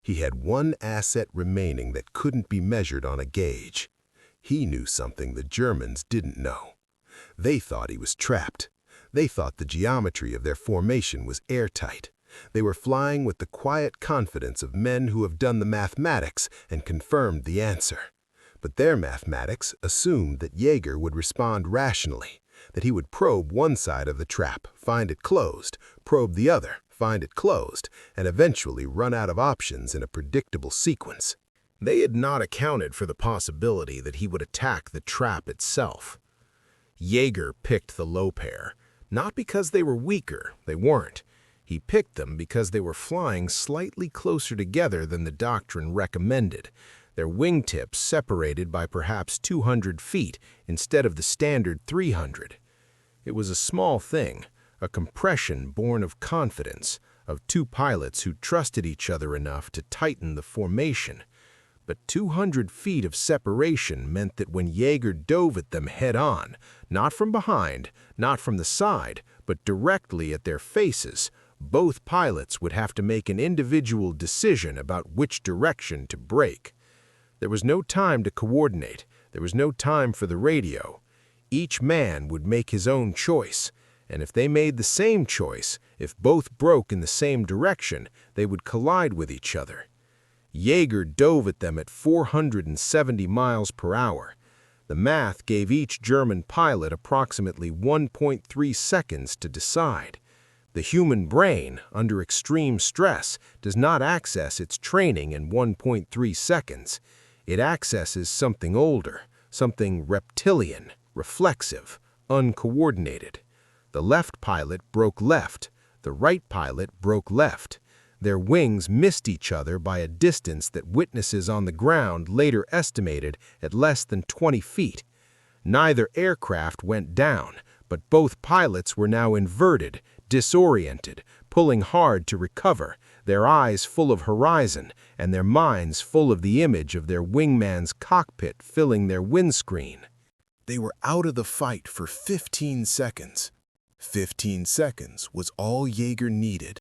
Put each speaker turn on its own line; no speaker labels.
He had one asset remaining that couldn't be measured on a gauge. He knew something the Germans didn't know. They thought he was trapped. They thought the geometry of their formation was airtight. They were flying with the quiet confidence of men who have done the mathematics and confirmed the answer. But their mathematics assumed that Jaeger would respond rationally, that he would probe one side of the trap, find it closed, probe the other, find it closed, and eventually run out of options in a predictable sequence. They had not accounted for the possibility that he would attack the trap itself. Jaeger picked the low pair, not because they were weaker, they weren't. He picked them because they were flying slightly closer together than the doctrine recommended, their wingtips separated by perhaps 200 feet instead of the standard 300. It was a small thing, a compression born of confidence, of two pilots who trusted each other enough to tighten the formation. But 200 feet of separation meant that when Jaeger dove at them head-on, not from behind, not from the side, but directly at their faces, both pilots would have to make an individual decision about which direction to brake. There was no time to coordinate. There was no time for the radio. Each man would make his own choice, and if they made the same choice, if both broke in the same direction, they would collide with each other. Jaeger dove at them at 470 miles per hour. The math gave each German pilot approximately 1.3 seconds to decide. The human brain, under extreme stress, does not access its training in 1.3 seconds. It accesses something older, something reptilian, reflexive, uncoordinated. The left pilot broke left. The right pilot broke left. Their wings missed each other by a distance that witnesses on the ground later estimated at less than 20 feet. Neither aircraft went down, but both pilots were now inverted, disoriented, pulling hard to recover, their eyes full of horizon and their minds full of the image of their wingman's cockpit filling their windscreen. They were out of the fight for 15 seconds. 15 seconds was all Jaeger needed